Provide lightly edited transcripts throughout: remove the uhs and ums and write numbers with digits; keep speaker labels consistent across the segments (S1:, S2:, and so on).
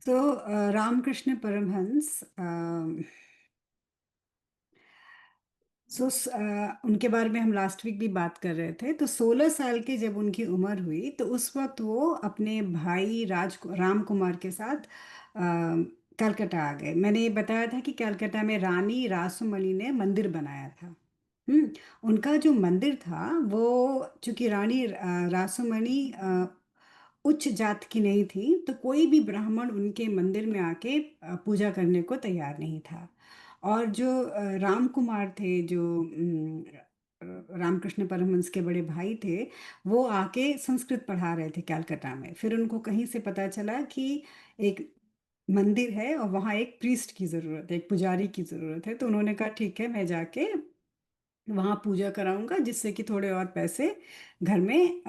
S1: तो रामकृष्ण परमहंस उनके बारे में हम लास्ट वीक भी बात कर रहे थे। तो 16 साल की जब उनकी उम्र हुई तो उस वक्त वो अपने भाई राम कुमार के साथ कलकत्ता आ गए। मैंने ये बताया था कि कलकत्ता में रानी रासमणी ने मंदिर बनाया था। हम्म। उनका जो मंदिर था वो, चूंकि रानी रासमणी उच्च जात की नहीं थी, तो कोई भी ब्राह्मण उनके मंदिर में आके पूजा करने को तैयार नहीं था। और जो राम कुमार थे, जो रामकृष्ण परमहंस के बड़े भाई थे, वो आके संस्कृत पढ़ा रहे थे कलकत्ता में। फिर उनको कहीं से पता चला कि एक मंदिर है और वहाँ एक प्रीस्ट की ज़रूरत है, एक पुजारी की ज़रूरत है। तो उन्होंने कहा ठीक है, मैं जाके वहाँ पूजा कराऊंगा, जिससे कि थोड़े और पैसे घर में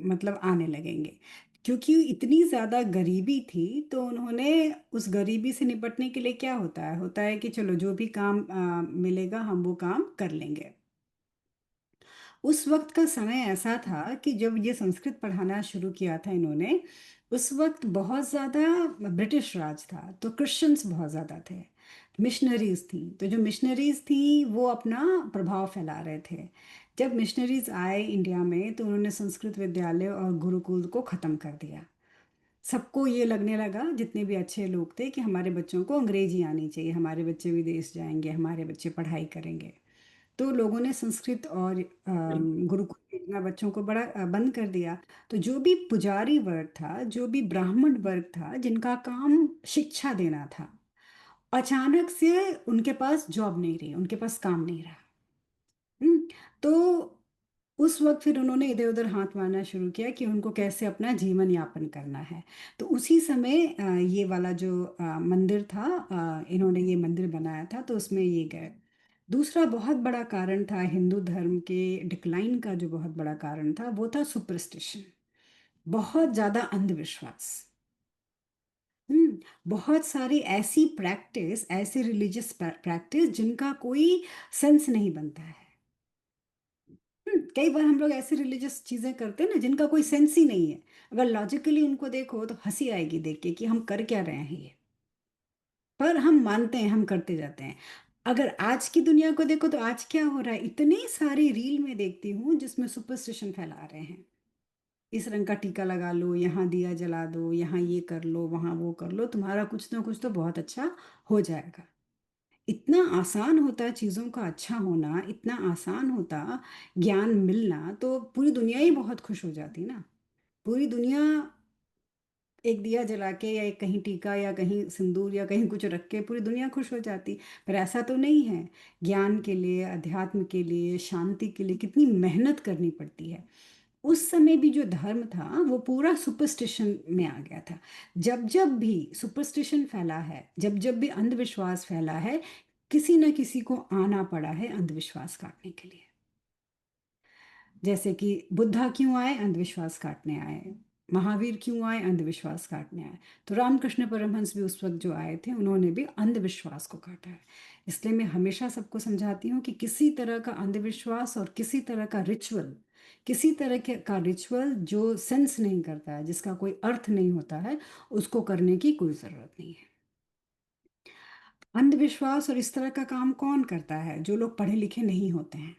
S1: मतलब आने लगेंगे। क्योंकि इतनी ज़्यादा गरीबी थी, तो उन्होंने उस गरीबी से निपटने के लिए, क्या होता है कि चलो जो भी काम मिलेगा हम वो काम कर लेंगे। उस वक्त का समय ऐसा था कि जब ये संस्कृत पढ़ाना शुरू किया था इन्होंने, उस वक्त बहुत ज़्यादा ब्रिटिश राज था, तो क्रिश्चियंस बहुत ज़्यादा थे, मिशनरीज थी। तो जो मिशनरीज थी वो अपना प्रभाव फैला रहे थे। जब मिशनरीज आए इंडिया में तो उन्होंने संस्कृत विद्यालय और गुरुकुल को ख़त्म कर दिया। सबको ये लगने लगा, जितने भी अच्छे लोग थे, कि हमारे बच्चों को अंग्रेजी आनी चाहिए, हमारे बच्चे विदेश जाएंगे, हमारे बच्चे पढ़ाई करेंगे। तो लोगों ने संस्कृत और गुरुकुल भेजना बच्चों को बड़ा बंद कर दिया। तो जो भी पुजारी वर्ग था, जो भी ब्राह्मण वर्ग था, जिनका काम शिक्षा देना था, अचानक से उनके पास जॉब नहीं रही, उनके पास काम नहीं रहा। तो उस वक्त फिर उन्होंने इधर उधर हाथ मारना शुरू किया कि उनको कैसे अपना जीवन यापन करना है। तो उसी समय ये वाला जो मंदिर था, इन्होंने ये मंदिर बनाया था, तो उसमें ये गए। दूसरा बहुत बड़ा कारण था हिंदू धर्म के डिक्लाइन का, जो बहुत बड़ा कारण था वो था सुपरस्टिशन। बहुत ज्यादा अंधविश्वास। बहुत सारी ऐसी प्रैक्टिस, ऐसे रिलीजियस प्रैक्टिस जिनका कोई सेंस नहीं बनता है। कई बार हम लोग ऐसी रिलीजियस चीजें करते हैं ना जिनका कोई सेंस ही नहीं है। अगर लॉजिकली उनको देखो तो हंसी आएगी देख के कि हम कर क्या रहे हैं ये, पर हम मानते हैं, हम करते जाते हैं। अगर आज की दुनिया को देखो तो आज क्या हो रहा है, इतने सारे रील में देखती हूँ जिसमें सुपरस्टिशन फैला रहे हैं। इस रंग का टीका लगा लो, यहाँ दिया जला दो, यहाँ ये कर लो, वहाँ वो कर लो, तुम्हारा कुछ ना कुछ तो बहुत अच्छा हो जाएगा। इतना आसान होता है चीज़ों का अच्छा होना, इतना आसान होता ज्ञान मिलना, तो पूरी दुनिया ही बहुत खुश हो जाती ना। पूरी दुनिया एक दिया जला के, या एक कहीं टीका, या कहीं सिंदूर, या कहीं कुछ रख के पूरी दुनिया खुश हो जाती। पर ऐसा तो नहीं है। ज्ञान के लिए, अध्यात्म के लिए, शांति के लिए कितनी मेहनत करनी पड़ती है। उस समय भी जो धर्म था वो पूरा सुपरस्टिशन में आ गया था। जब जब भी सुपरस्टिशन फैला है, जब जब भी अंधविश्वास फैला है, किसी न किसी को आना पड़ा है अंधविश्वास काटने के लिए। जैसे कि बुद्धा क्यों आए, अंधविश्वास काटने आए। महावीर क्यों आए, अंधविश्वास काटने आए। तो रामकृष्ण परमहंस भी उस वक्त जो आए थे, उन्होंने भी अंधविश्वास को काटा है। इसलिए मैं हमेशा सबको समझाती हूँ कि किसी तरह का अंधविश्वास और किसी तरह का रिचुअल, किसी तरह का रिचुअल जो सेंस नहीं करता है, जिसका कोई अर्थ नहीं होता है, उसको करने की कोई जरूरत नहीं है। अंधविश्वास और इस तरह का काम कौन करता है? जो लोग पढ़े लिखे नहीं होते हैं।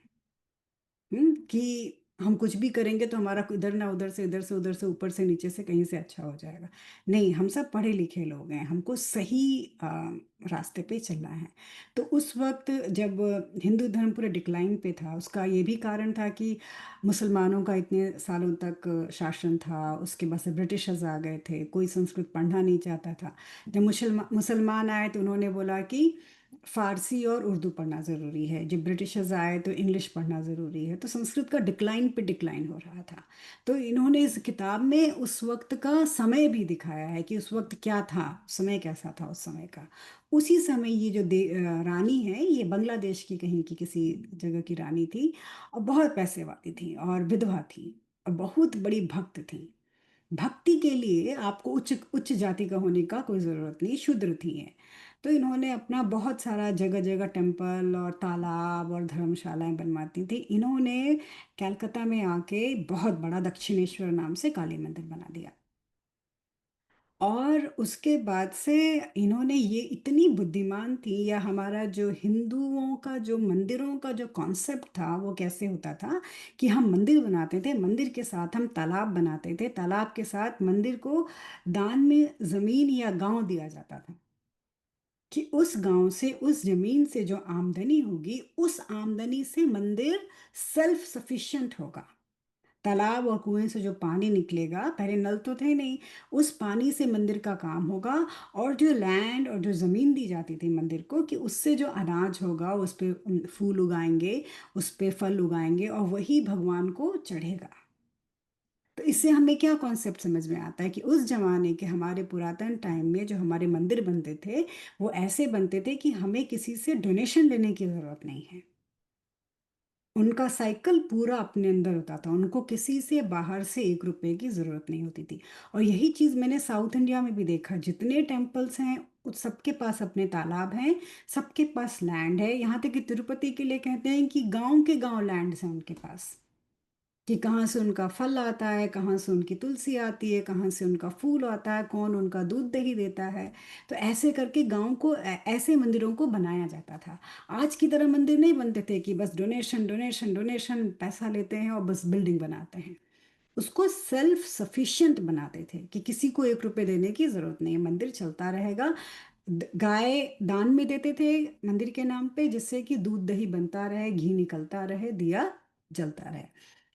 S1: कि हम कुछ भी करेंगे तो हमारा इधर ना उधर से, इधर से उधर से, ऊपर से नीचे से, कहीं से अच्छा हो जाएगा। नहीं, हम सब पढ़े लिखे लोग हैं, हमको सही रास्ते पे चलना है। तो उस वक्त जब हिंदू धर्म पूरे डिक्लाइन पे था, उसका ये भी कारण था कि मुसलमानों का इतने सालों तक शासन था। उसके बाद से ब्रिटिशर्स आ गए थे, कोई संस्कृत पढ़ना नहीं चाहता था। जब मुसलमान आए तो उन्होंने बोला कि फारसी और उर्दू पढ़ना ज़रूरी है। जब ब्रिटिशर्स आए तो इंग्लिश पढ़ना ज़रूरी है। तो संस्कृत का डिक्लाइन पे डिक्लाइन हो रहा था। तो इन्होंने इस किताब में उस वक्त का समय भी दिखाया है कि उस वक्त क्या था, समय कैसा था उस समय का। उसी समय ये जो रानी है, ये बांग्लादेश की कहीं की किसी जगह की रानी थी, और बहुत पैसे वाली थी और विधवा थी, और बहुत बड़ी भक्त थी। भक्ति के लिए आपको उच्च उच्च जाति का होने का कोई ज़रूरत नहीं, शूद्र थी है। तो इन्होंने अपना बहुत सारा जगह जगह टेम्पल और तालाब और धर्मशालाएं बनवाती थी। इन्होंने कलकत्ता में आके बहुत बड़ा दक्षिणेश्वर नाम से काली मंदिर बना दिया। और उसके बाद से इन्होंने ये इतनी बुद्धिमान थी, या हमारा जो हिंदुओं का जो मंदिरों का जो कॉन्सेप्ट था वो कैसे होता था कि हम मंदिर बनाते थे, मंदिर के साथ हम तालाब बनाते थे, तालाब के साथ मंदिर को दान में जमीन या गांव दिया जाता था, कि उस गांव से उस जमीन से जो आमदनी होगी उस आमदनी से मंदिर सेल्फ सफिशिएंट होगा। तालाब और कुएं से जो पानी निकलेगा, पहले नल तो थे नहीं, उस पानी से मंदिर का काम होगा। और जो लैंड और जो जमीन दी जाती थी मंदिर को, कि उससे जो अनाज होगा उस पे फूल उगाएंगे, उस पे फल उगाएंगे और वही भगवान को चढ़ेगा। तो इससे हमें क्या कॉन्सेप्ट समझ में आता है कि उस जमाने के हमारे पुरातन टाइम में जो हमारे मंदिर बनते थे वो ऐसे बनते थे कि हमें किसी से डोनेशन लेने की जरूरत नहीं है। उनका साइकिल पूरा अपने अंदर होता था, उनको किसी से बाहर से 1 रुपए की जरूरत नहीं होती थी। और यही चीज मैंने साउथ इंडिया में भी देखा, जितने टेम्पल्स हैं उस सबके पास अपने तालाब हैं, सबके पास लैंड है। यहाँ तक कि तिरुपति के लिए कहते हैं कि गांव के गांव लैंड्स हैं उनके पास, कि कहाँ से उनका फल आता है, कहाँ से उनकी तुलसी आती है, कहाँ से उनका फूल आता है, कौन उनका दूध दही देता है। तो ऐसे करके गांव को ऐसे मंदिरों को बनाया जाता था। आज की तरह मंदिर नहीं बनते थे कि बस डोनेशन डोनेशन डोनेशन, पैसा लेते हैं और बस बिल्डिंग बनाते हैं। उसको सेल्फ सफिशिएंट बनाते थे कि किसी को 1 रुपए देने की जरूरत नहीं है, मंदिर चलता रहेगा। गाय दान में देते थे मंदिर के नाम पे, जिससे कि दूध दही बनता रहे, घी निकलता रहे, दिया जलता रहे।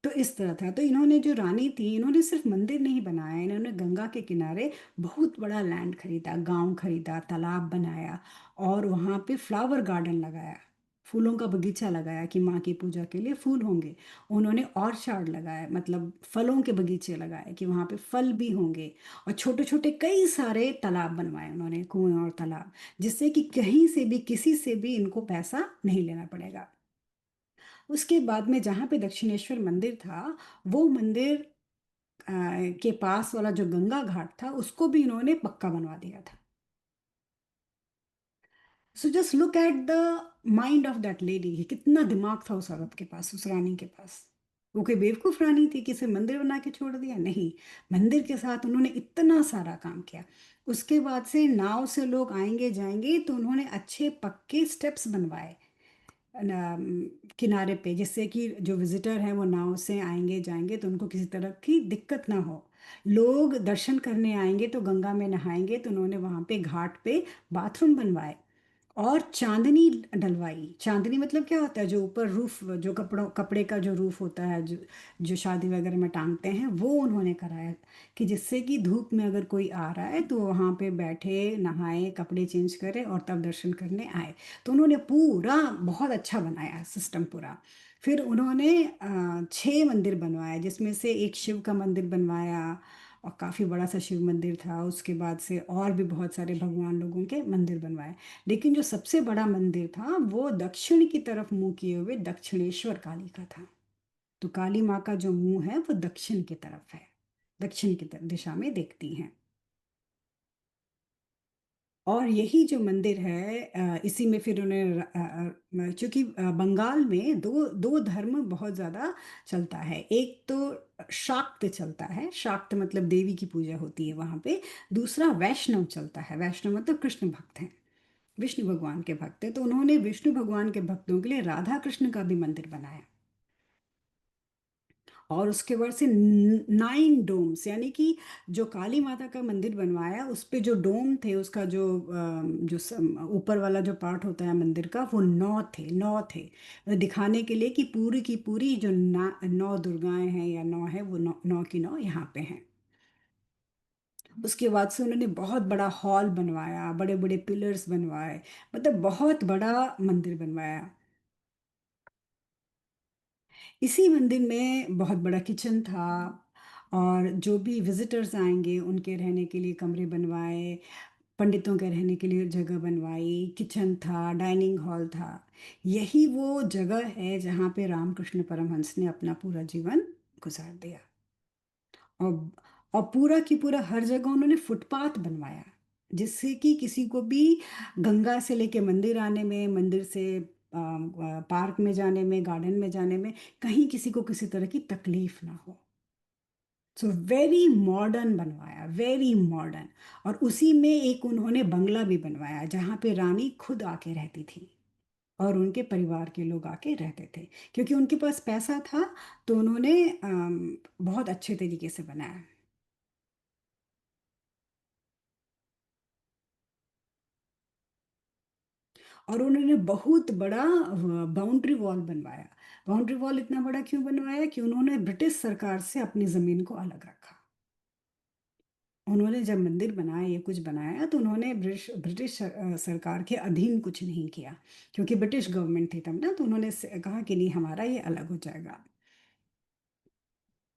S1: तो इस तरह था। तो इन्होंने जो रानी थी, इन्होंने सिर्फ मंदिर नहीं बनाया, इन्होंने गंगा के किनारे बहुत बड़ा लैंड खरीदा, गांव खरीदा, तालाब बनाया और वहां पे फ्लावर गार्डन लगाया, फूलों का बगीचा लगाया कि माँ की पूजा के लिए फूल होंगे। उन्होंने ऑर्चार्ड लगाया, मतलब फलों के बगीचे लगाए कि वहां पे फल भी होंगे। और छोटे छोटे कई सारे तालाब बनवाए उन्होंने, कुएं और तालाब, जिससे कि कहीं से भी किसी से भी इनको पैसा नहीं लेना पड़ेगा। उसके बाद में जहाँ पे दक्षिणेश्वर मंदिर था, वो मंदिर के पास वाला जो गंगा घाट था उसको भी इन्होंने पक्का बनवा दिया था। So just look at the mind of that lady, कितना दिमाग था उस औरत के पास, उस रानी के पास। वो कोई बेवकूफ रानी थी कि सिर्फ मंदिर बना के छोड़ दिया? नहीं, मंदिर के साथ उन्होंने इतना सारा काम किया। उसके बाद से नाव से लोग आएंगे जाएंगे तो उन्होंने अच्छे पक्के स्टेप्स बनवाए किनारे पे, जिससे कि जो विजिटर हैं वो नाव से आएंगे जाएंगे तो उनको किसी तरह की दिक्कत ना हो। लोग दर्शन करने आएंगे तो गंगा में नहाएंगे, तो उन्होंने वहां पे घाट पे बाथरूम बनवाए और चांदनी डलवाई। चांदनी मतलब क्या होता है, जो ऊपर रूफ, जो कपड़े का जो रूफ होता है, जो जो शादी वगैरह में टांगते हैं, वो उन्होंने कराया, कि जिससे कि धूप में अगर कोई आ रहा है तो वहाँ पे बैठे, नहाए, कपड़े चेंज करे और तब दर्शन करने आए। तो उन्होंने पूरा बहुत अच्छा बनाया सिस्टम पूरा। फिर उन्होंने 6 मंदिर बनवाए, जिसमें से एक शिव का मंदिर बनवाया और काफ़ी बड़ा सा शिव मंदिर था। उसके बाद से और भी बहुत सारे भगवान लोगों के मंदिर बनवाए। लेकिन जो सबसे बड़ा मंदिर था वो दक्षिण की तरफ मुंह किए हुए दक्षिणेश्वर काली का था। तो काली माँ का जो मुंह है वो दक्षिण की तरफ है, दक्षिण की तरफ दिशा में देखती हैं। और यही जो मंदिर है, इसी में फिर उन्हें चूंकि बंगाल में दो दो धर्म बहुत ज़्यादा चलता है। एक तो शाक्त चलता है, शाक्त मतलब देवी की पूजा होती है वहाँ पे। दूसरा वैष्णव चलता है, वैष्णव मतलब कृष्ण भक्त हैं, विष्णु भगवान के भक्त हैं। तो उन्होंने विष्णु भगवान के भक्तों के लिए राधा कृष्ण का भी मंदिर बनाया। और उसके बाद से 9 डोम्स, यानी कि जो काली माता का मंदिर बनवाया उस पे जो डोम थे, उसका जो ऊपर वाला जो पार्ट होता है मंदिर का, वो 9 थे दिखाने के लिए कि पूरी की पूरी जो 9 दुर्गाएं हैं या 9 है, वो 9 की 9 यहाँ पे हैं। उसके बाद से उन्होंने बहुत बड़ा हॉल बनवाया, बड़े बड़े पिलर्स बनवाए, मतलब बहुत बड़ा मंदिर बनवाया। इसी मंदिर में बहुत बड़ा किचन था, और जो भी विजिटर्स आएंगे उनके रहने के लिए कमरे बनवाए, पंडितों के रहने के लिए जगह बनवाई, किचन था, डाइनिंग हॉल था। यही वो जगह है जहाँ पे रामकृष्ण परमहंस ने अपना पूरा जीवन गुजार दिया। और और पूरा की पूरा हर जगह उन्होंने फुटपाथ बनवाया, जिससे कि किसी को भी गंगा से लेके मंदिर आने में, मंदिर से पार्क में जाने में, गार्डन में जाने में, कहीं किसी को किसी तरह की तकलीफ ना हो। सो वेरी मॉडर्न बनवाया, वेरी मॉडर्न। और उसी में एक उन्होंने बंगला भी बनवाया जहाँ पे रानी खुद आके रहती थी और उनके परिवार के लोग आके रहते थे, क्योंकि उनके पास पैसा था। तो उन्होंने बहुत अच्छे तरीके से बनाया। और उन्होंने बहुत बड़ा बाउंड्री वॉल बनवाया। बाउंड्री वॉल इतना बड़ा क्यों बनवाया कि उन्होंने ब्रिटिश सरकार से अपनी ज़मीन को अलग रखा। उन्होंने जब मंदिर बनाया, ये कुछ बनाया, तो उन्होंने ब्रिटिश सरकार के अधीन कुछ नहीं किया, क्योंकि ब्रिटिश गवर्नमेंट थी तब ना। तो उन्होंने कहा कि नहीं, हमारा ये अलग हो जाएगा।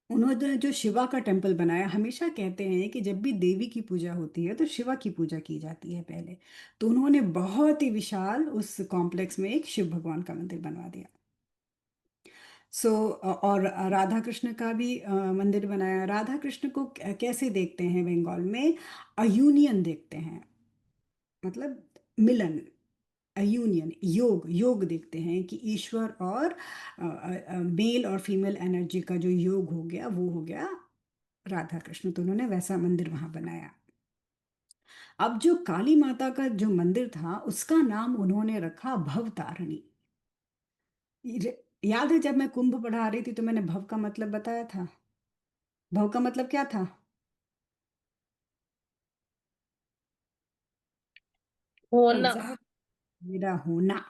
S1: उन्होंने जो शिवा का टेम्पल बनाया, हमेशा कहते हैं कि जब भी देवी की पूजा होती है तो शिवा की पूजा की जाती है पहले। तो उन्होंने बहुत ही विशाल उस कॉम्प्लेक्स में एक शिव भगवान का मंदिर बनवा दिया। सो और राधा कृष्ण का भी मंदिर बनाया। राधा कृष्ण को कैसे देखते हैं बंगाल में? अयूनियन देखते हैं, मतलब मिलन, यूनियन, योग, योग देखते हैं कि ईश्वर और मेल और फीमेल एनर्जी का जो योग हो गया, वो हो गया राधा कृष्ण। तो उन्होंने वैसा मंदिर वहां बनाया। अब जो काली माता का जो मंदिर था, उसका नाम उन्होंने रखा भवतारिणी। याद है जब मैं कुंभ पढ़ा रही थी तो मैंने भव का मतलब बताया था? भव का मतलब क्या था?
S2: होना।
S1: एग्जैक्ट, मेरा होना।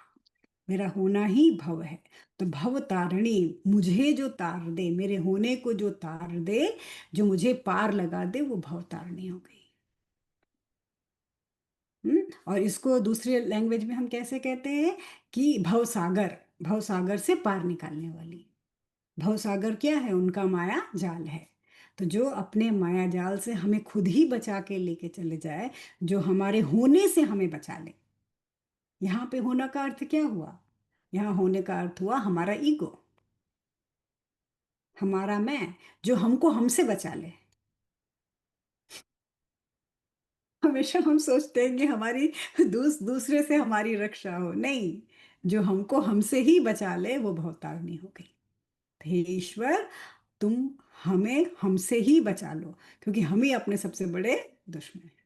S1: मेरा होना ही भव है। तो भव तारिणी, मुझे जो तार दे, मेरे होने को जो तार दे, जो मुझे पार लगा दे, वो भव तारिणी हो गई। और इसको दूसरे लैंग्वेज में हम कैसे कहते हैं? कि भव सागर, भव सागर से पार निकालने वाली। भव सागर क्या है? उनका माया जाल है। तो जो अपने माया जाल से हमें खुद ही बचा के लेके चले जाए, जो हमारे होने से हमें बचा ले। यहाँ पे होना का अर्थ क्या हुआ? यहाँ होने का अर्थ हुआ हमारा ईगो, हमारा मैं, जो हमको हमसे बचा ले। हमेशा हम सोचते हैं कि हमारी दूसरे से हमारी रक्षा हो, नहीं, जो हमको हमसे ही बचा ले वो भवतारिणी हो गई। हे ईश्वर, तुम हमें हमसे ही बचा लो, क्योंकि हम ही अपने सबसे बड़े दुश्मन हैं।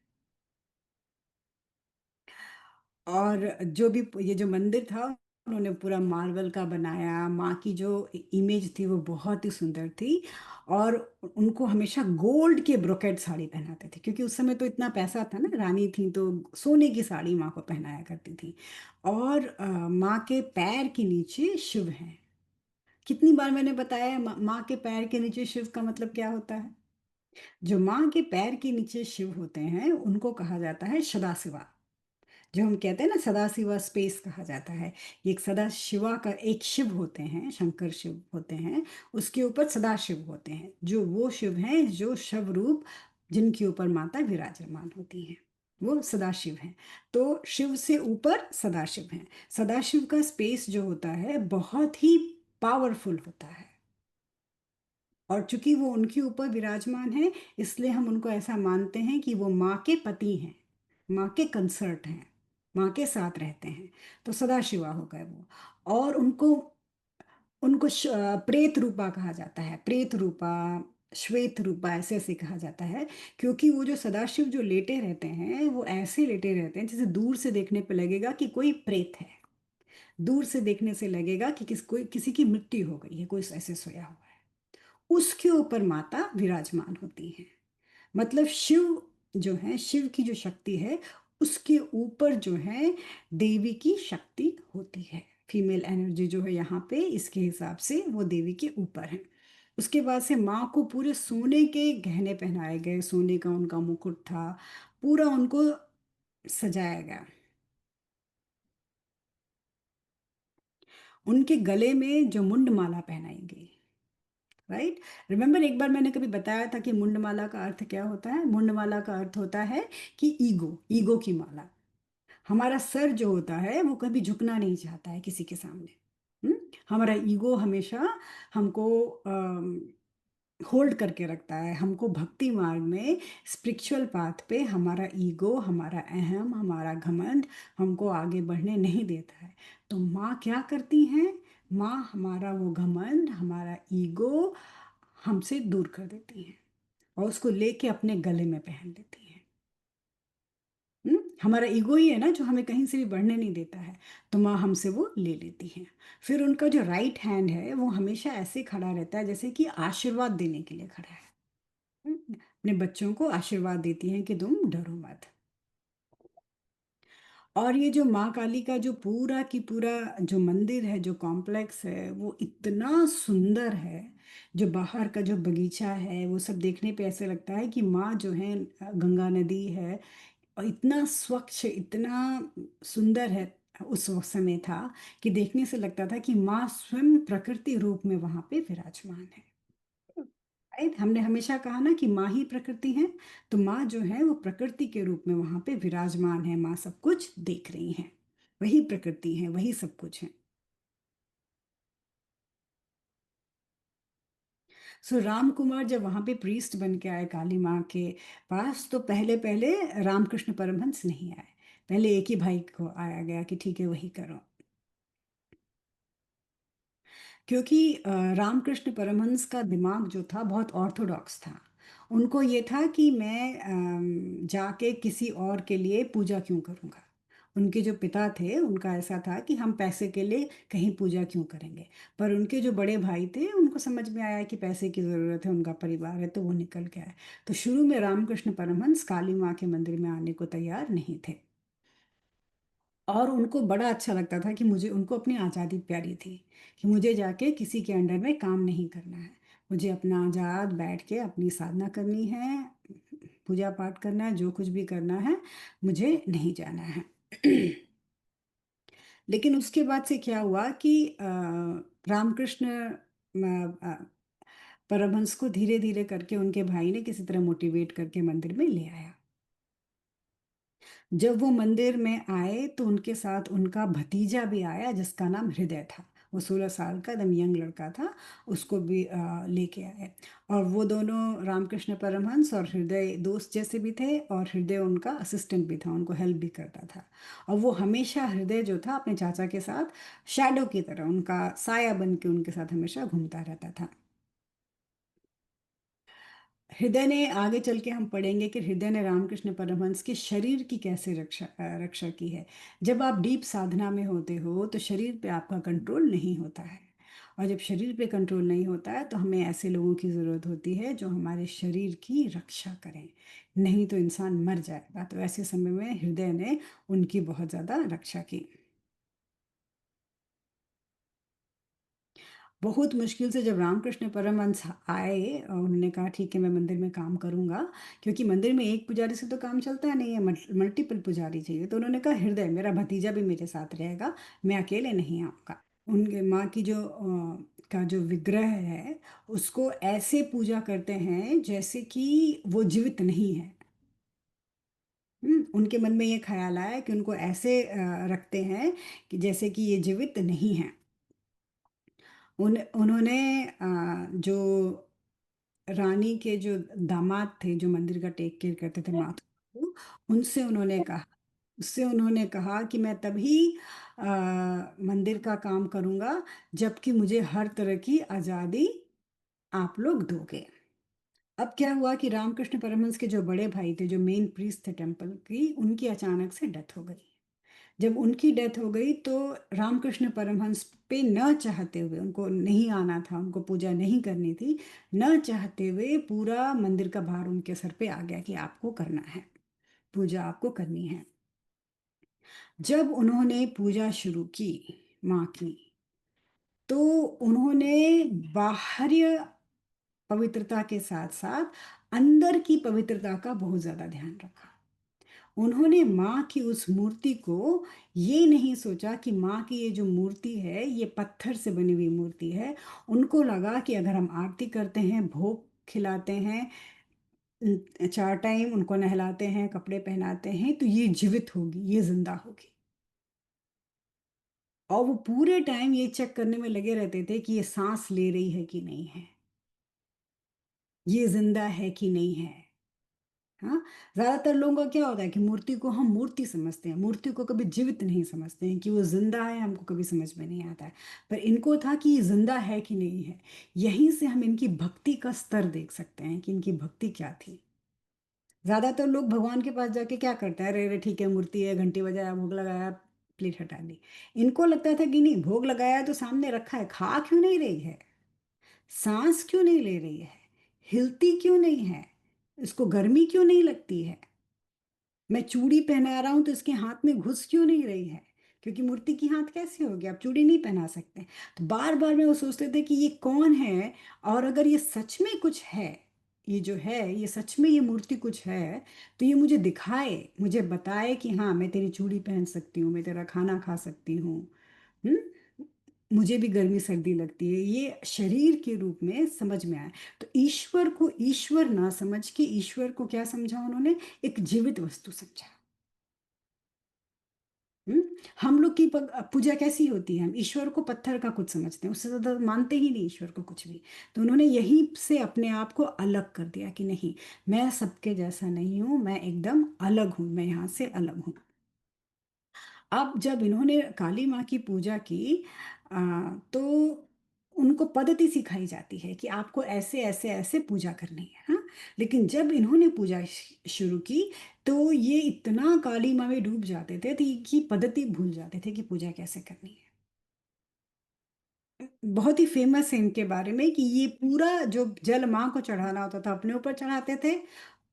S1: और जो भी ये जो मंदिर था, उन्होंने पूरा मार्बल का बनाया। माँ की जो इमेज थी वो बहुत ही सुंदर थी। और उनको हमेशा गोल्ड के ब्रोकेट साड़ी पहनाते थे, क्योंकि उस समय तो इतना पैसा था ना, रानी थी तो सोने की साड़ी माँ को पहनाया करती थी। और माँ के पैर के नीचे शिव हैं। कितनी बार मैंने बताया, माँ के पैर के नीचे शिव का मतलब क्या होता है? जो माँ के पैर के नीचे शिव होते हैं उनको कहा जाता है सदाशिवा। जो हम कहते हैं ना, सदा शिवा स्पेस कहा जाता है। ये एक सदा शिवा का एक शिव होते हैं, शंकर शिव होते हैं। उसके ऊपर सदा शिव होते हैं, जो वो शिव हैं जो शव रूप, जिनके ऊपर माता विराजमान होती हैं, वो सदाशिव हैं। तो शिव से ऊपर सदाशिव हैं। सदाशिव का स्पेस जो होता है बहुत ही पावरफुल होता है। और चूंकि वो उनके ऊपर विराजमान है, इसलिए हम उनको ऐसा मानते हैं कि वो माँ के पति हैं, माँ के कंसर्ट हैं, माँ के साथ रहते हैं। तो सदाशिवा हो गए वो। और उनको उनको प्रेत रूपा कहा जाता है, प्रेत रूपा, श्वेत रूपा, ऐसे ऐसे कहा जाता है। क्योंकि वो जो सदाशिव जो लेटे रहते हैं, वो ऐसे लेटे रहते हैं जैसे दूर से देखने पे लगेगा कि कोई प्रेत है। दूर से देखने से लगेगा कि कोई किसी की मृत्यु हो गई है, कोई ऐसे सोया हुआ है। उसके ऊपर माता विराजमान होती हैं। मतलब शिव जो है, शिव की जो शक्ति है, उसके ऊपर जो है देवी की शक्ति होती है। फीमेल एनर्जी जो है यहाँ पे, इसके हिसाब से वो देवी के ऊपर है। उसके बाद से माँ को पूरे सोने के गहने पहनाए गए, सोने का उनका मुकुट था, पूरा उनको सजाया गया। उनके गले में जो मुंडमाला पहनाई गई, राइट? रिमेम्बर, एक बार मैंने कभी बताया था कि मुंडमाला का अर्थ क्या होता है? मुंडमाला का अर्थ होता है कि ईगो, ईगो की माला। हमारा सर जो होता है वो कभी झुकना नहीं चाहता है किसी के सामने। हमारा ईगो हमेशा हमको होल्ड करके रखता है। हमको भक्ति मार्ग में, स्पिरिचुअल पाथ पे, हमारा ईगो, हमारा अहम, हमारा घमंड हमको आगे बढ़ने नहीं देता है। तो माँ क्या करती हैं? माँ हमारा वो घमंड, हमारा ईगो हमसे दूर कर देती हैं। और उसको लेके अपने गले में पहन लेती हैं। हमारा ईगो ही है ना जो हमें कहीं से भी बढ़ने नहीं देता है, तो माँ हमसे वो ले लेती हैं। फिर उनका जो राइट हैंड है वो हमेशा ऐसे खड़ा रहता है जैसे कि आशीर्वाद देने के लिए खड़ा है। अपने बच्चों को आशीर्वाद देती हैं कि तुम डरो मत। और ये जो माँ काली का जो पूरा की पूरा जो मंदिर है, जो कॉम्प्लेक्स है, वो इतना सुंदर है। जो बाहर का जो बगीचा है वो सब देखने पे ऐसे लगता है कि माँ जो है, गंगा नदी है, और इतना स्वच्छ, इतना सुंदर है। उस वक्त समय था कि देखने से लगता था कि माँ स्वयं प्रकृति रूप में वहां पे विराजमान है। राइट, हमने हमेशा कहा ना कि माँ ही प्रकृति है। तो माँ जो है वो प्रकृति के रूप में वहां पे विराजमान है, माँ सब कुछ देख रही हैं। वही प्रकृति है, वही सब कुछ है। सो राम कुमार जब वहां पे प्रीस्ट बन के आए काली माँ के पास, तो पहले पहले रामकृष्ण परमहंस नहीं आए। पहले एक ही भाई को आया गया कि ठीक है वही करो। क्योंकि रामकृष्ण परमहंस का दिमाग जो था बहुत ऑर्थोडॉक्स था। उनको ये था कि मैं जाके किसी और के लिए पूजा क्यों करूँगा। उनके जो पिता थे उनका ऐसा था कि हम पैसे के लिए कहीं पूजा क्यों करेंगे। पर उनके जो बड़े भाई थे उनको समझ में आया कि पैसे की ज़रूरत है, उनका परिवार है, तो वो निकल के आए। तो शुरू में रामकृष्ण परमहंस काली माँ के मंदिर में आने को तैयार नहीं थे। और उनको बड़ा अच्छा लगता था कि मुझे, उनको अपनी आज़ादी प्यारी थी कि मुझे जाके किसी के अंडर में काम नहीं करना है। मुझे अपना आज़ाद बैठ के अपनी साधना करनी है, पूजा पाठ करना है, जो कुछ भी करना है, मुझे नहीं जाना है। लेकिन उसके बाद से क्या हुआ कि रामकृष्ण परमहंस को धीरे धीरे करके उनके भाई ने किसी तरह मोटिवेट करके मंदिर में ले आया। जब वो मंदिर में आए तो उनके साथ उनका भतीजा भी आया जिसका नाम हृदय था। वो 16 साल का एकदम यंग लड़का था। उसको भी लेके आए। और वो दोनों, रामकृष्ण परमहंस और हृदय, दोस्त जैसे भी थे, और हृदय उनका असिस्टेंट भी था, उनको हेल्प भी करता था। और वो हमेशा, हृदय जो था, अपने चाचा के साथ शैडो की तरह, उनका साया बन के उनके साथ हमेशा घूमता रहता था। हृदय ने, आगे चल के हम पढ़ेंगे कि हृदय ने रामकृष्ण परमहंस के शरीर की कैसे रक्षा की है। जब आप डीप साधना में होते हो तो शरीर पे आपका कंट्रोल नहीं होता है। और जब शरीर पे कंट्रोल नहीं होता है तो हमें ऐसे लोगों की ज़रूरत होती है जो हमारे शरीर की रक्षा करें। नहीं तो इंसान मर जाएगा। तो ऐसे समय में हृदय ने उनकी बहुत ज़्यादा रक्षा की। बहुत मुश्किल से जब रामकृष्ण परमहंस आए और उन्होंने कहा ठीक है मैं मंदिर में काम करूंगा, क्योंकि मंदिर में एक पुजारी से तो काम चलता नहीं है, मल्टीपल पुजारी चाहिए। तो उन्होंने कहा हृदय, मेरा भतीजा भी मेरे साथ रहेगा, मैं अकेले नहीं आऊँगा। उनके माँ की जो का जो विग्रह है उसको ऐसे पूजा करते हैं जैसे कि वो जीवित नहीं है। उनके मन में ये ख्याल आया कि उनको ऐसे रखते हैं कि जैसे कि ये जीवित नहीं है। उन्होंने जो रानी के जो दामाद थे जो मंदिर का टेक केयर करते थे माथुर को, उनसे उन्होंने कहा, उससे उन्होंने कहा कि मैं तभी मंदिर का काम करूंगा जबकि मुझे हर तरह की आज़ादी आप लोग दोगे। अब क्या हुआ कि रामकृष्ण परमहंस के जो बड़े भाई थे, जो मेन प्रीस्ट थे टेम्पल की, उनकी अचानक से डेथ हो गई। जब उनकी डेथ हो गई तो रामकृष्ण परमहंस पे न चाहते हुए, उनको नहीं आना था, उनको पूजा नहीं करनी थी, न चाहते हुए पूरा मंदिर का भार उनके सर पे आ गया कि आपको करना है, पूजा आपको करनी है। जब उन्होंने पूजा शुरू की माँ की, तो उन्होंने बाहरी पवित्रता के साथ साथ अंदर की पवित्रता का बहुत ज्यादा ध्यान रखा। उन्होंने माँ की उस मूर्ति को ये नहीं सोचा कि माँ की ये जो मूर्ति है ये पत्थर से बनी हुई मूर्ति है। उनको लगा कि अगर हम आरती करते हैं, भोग खिलाते हैं, 4 टाइम उनको नहलाते हैं, कपड़े पहनाते हैं, तो ये जीवित होगी, ये जिंदा होगी। और वो पूरे टाइम ये चेक करने में लगे रहते थे कि ये सांस ले रही है कि नहीं है, ये जिंदा है कि नहीं है। हाँ, ज्यादातर लोगों का क्या होता है कि मूर्ति को हम मूर्ति समझते हैं, मूर्ति को कभी जीवित नहीं समझते हैं कि वो जिंदा है, हमको कभी समझ में नहीं आता है। पर इनको था कि ये जिंदा है कि नहीं है। यहीं से हम इनकी भक्ति का स्तर देख सकते हैं कि इनकी भक्ति क्या थी। ज्यादातर लोग भगवान के पास जाके क्या करते हैं, अरे अरे ठीक है मूर्ति है, घंटी बजाया, भोग लगाया, प्लेट हटा दी। इनको लगता था कि नहीं, भोग लगाया तो सामने रखा है, खा क्यों नहीं रही है, सांस क्यों नहीं ले रही है, हिलती क्यों नहीं है, इसको गर्मी क्यों नहीं लगती है, मैं चूड़ी पहना रहा हूं तो इसके हाथ में घुस क्यों नहीं रही है, क्योंकि मूर्ति की हाथ कैसे होगी, आप चूड़ी नहीं पहना सकते। तो बार बार में वो सोचते थे कि ये कौन है, और अगर ये सच में कुछ है, ये जो है ये सच में ये मूर्ति कुछ है, तो ये मुझे दिखाए, मुझे बताए कि हाँ मैं तेरी चूड़ी पहन सकती हूँ, मैं तेरा खाना खा सकती हूँ। हम्म, मुझे भी गर्मी सर्दी लगती है, ये शरीर के रूप में समझ में आया। तो ईश्वर को ईश्वर ना समझ के ईश्वर को क्या समझा उन्होंने, एक जीवित वस्तु समझा। हम्म, हम लोग की पूजा कैसी होती है, हम ईश्वर को पत्थर का कुछ समझते हैं, उससे ज्यादा मानते ही नहीं ईश्वर को कुछ भी। तो उन्होंने यहीं से अपने आप को अलग कर दिया कि नहीं, मैं सबके जैसा नहीं हूं, मैं एकदम अलग हूं, मैं यहाँ से अलग हूं। अब जब इन्होंने काली माँ की पूजा की, तो उनको पद्धति सिखाई जाती है कि आपको ऐसे ऐसे ऐसे पूजा करनी है। हाँ, लेकिन जब इन्होंने पूजा शुरू की, तो ये इतना काली माँ में डूब जाते थे तो कि पद्धति भूल जाते थे कि पूजा कैसे करनी है। बहुत ही फेमस है इनके बारे में कि ये पूरा जो जल माँ को चढ़ाना होता था अपने ऊपर चढ़ाते थे,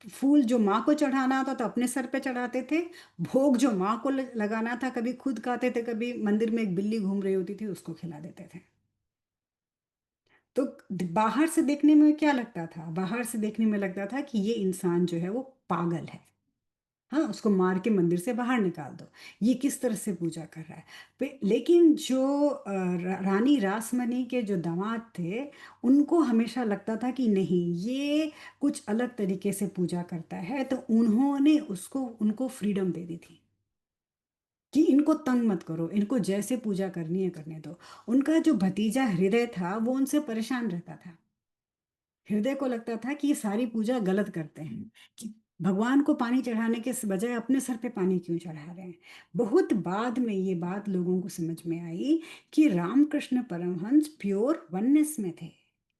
S1: फूल जो माँ को चढ़ाना होता था अपने सर पे चढ़ाते थे, भोग जो माँ को लगाना था कभी खुद खाते थे, कभी मंदिर में एक बिल्ली घूम रही होती थी उसको खिला देते थे। तो बाहर से देखने में क्या लगता था, बाहर से देखने में लगता था कि ये इंसान जो है वो पागल है। हाँ, उसको मार के मंदिर से बाहर निकाल दो, ये किस तरह से पूजा कर रहा है। लेकिन जो रानी रासमणी के जो दामाद थे, उनको हमेशा लगता था कि नहीं, ये कुछ अलग तरीके से पूजा करता है, तो उन्होंने उसको उनको फ्रीडम दे दी थी कि इनको तंग मत करो, इनको जैसे पूजा करनी है करने दो। उनका जो भतीजा हृदय था वो उनसे परेशान रहता था। हृदय को लगता था कि ये सारी पूजा गलत करते हैं, कि भगवान को पानी चढ़ाने के बजाय अपने सर पे पानी क्यों चढ़ा रहे हैं। बहुत बाद में ये बात लोगों को समझ में आई कि रामकृष्ण परमहंस प्योर वननेस में थे,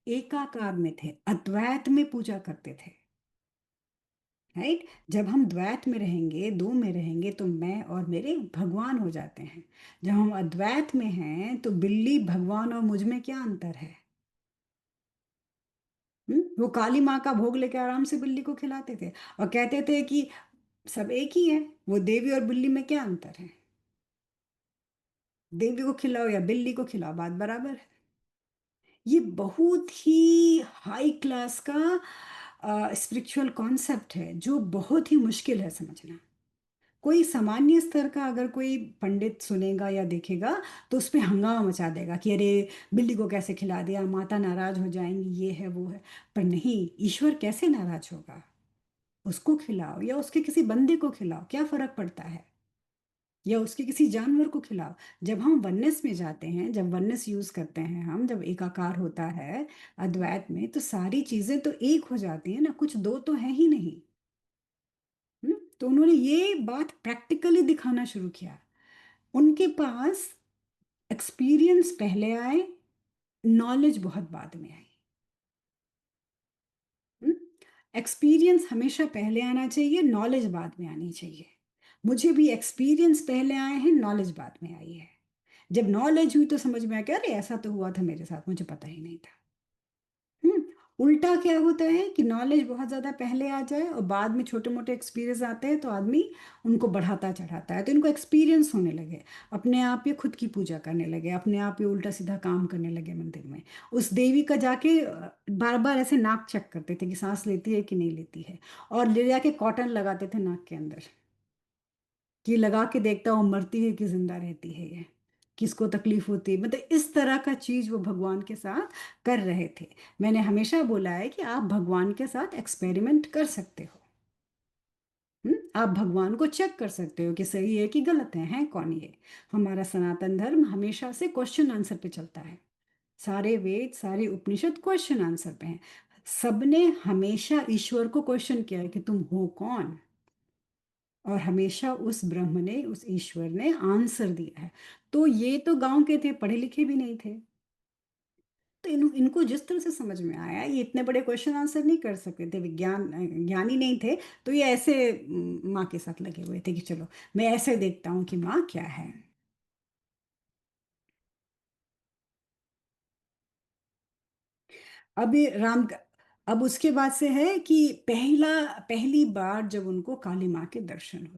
S1: एकाकार में थे, अद्वैत में पूजा करते थे। राइट, जब हम द्वैत में रहेंगे, दो में रहेंगे, तो मैं और मेरे भगवान हो जाते हैं। जब हम अद्वैत में हैं तो बिल्ली भगवान और मुझ में क्या अंतर है। वो काली माँ का भोग लेके आराम से बिल्ली को खिलाते थे और कहते थे कि सब एक ही है। वो देवी और बिल्ली में क्या अंतर है, देवी को खिलाओ या बिल्ली को खिलाओ, बात बराबर है। ये बहुत ही हाई क्लास का स्पिरिचुअल कॉन्सेप्ट है जो बहुत ही मुश्किल है समझना। कोई सामान्य स्तर का अगर कोई पंडित सुनेगा या देखेगा तो उस पे हंगामा मचा देगा कि अरे बिल्ली को कैसे खिला दिया, माता नाराज हो जाएंगी, ये है वो है। पर नहीं, ईश्वर कैसे नाराज होगा, उसको खिलाओ या उसके किसी बंदे को खिलाओ, क्या फर्क पड़ता है, या उसके किसी जानवर को खिलाओ। जब हम वननेस में जाते हैं, जब वननेस यूज करते हैं हम, जब एकाकार होता है अद्वैत में, तो सारी चीजें तो एक हो जाती है ना, कुछ दो तो है ही नहीं। तो उन्होंने ये बात प्रैक्टिकली दिखाना शुरू किया। उनके पास एक्सपीरियंस पहले आए, नॉलेज बहुत बाद में आई। एक्सपीरियंस हमेशा पहले आना चाहिए, नॉलेज बाद में आनी चाहिए। मुझे भी एक्सपीरियंस पहले आए हैं, नॉलेज बाद में आई है। जब नॉलेज हुई तो समझ में आया कि अरे ऐसा तो हुआ था मेरे साथ, मुझे पता ही नहीं था। हम्म उल्टा क्या होता है कि नॉलेज बहुत ज़्यादा पहले आ जाए और बाद में छोटे मोटे एक्सपीरियंस आते हैं तो आदमी उनको बढ़ाता चढ़ाता है, तो इनको एक्सपीरियंस होने लगे, अपने आप ये खुद की पूजा करने लगे, अपने आप ये उल्टा सीधा काम करने लगे मंदिर में। उस देवी का जाके बार बार ऐसे नाक चेक करते थे कि सांस लेती है कि नहीं लेती है, और ले जाके कॉटन लगाते थे नाक के अंदर कि लगा के देखता हूँ मरती है कि जिंदा रहती है, ये किसको तकलीफ होती है, मतलब इस तरह का चीज वो भगवान के साथ कर रहे थे। मैंने हमेशा बोला है कि आप भगवान के साथ एक्सपेरिमेंट कर सकते हो। आप भगवान को चेक कर सकते हो कि सही है कि गलत है कौन ये। हमारा सनातन धर्म हमेशा से क्वेश्चन आंसर पे चलता है, सारे वेद सारे उपनिषद क्वेश्चन आंसर पे हैं। सबने हमेशा ईश्वर को क्वेश्चन किया है कि तुम हो कौन? और हमेशा उस ब्रह्म ने, उस ईश्वर ने आंसर दिया है। तो ये तो गाँव के थे, पढ़े लिखे भी नहीं थे। तो इनको जिस तरह से समझ में आया, ये इतने बड़े क्वेश्चन आंसर नहीं कर सकते थे, ज्ञानी नहीं थे। तो ये ऐसे माँ के साथ लगे हुए थे कि चलो मैं ऐसे देखता हूँ कि माँ क्या है। अब ये अब उसके बाद से है कि पहली बार जब उनको काली माँ के दर्शन हुए,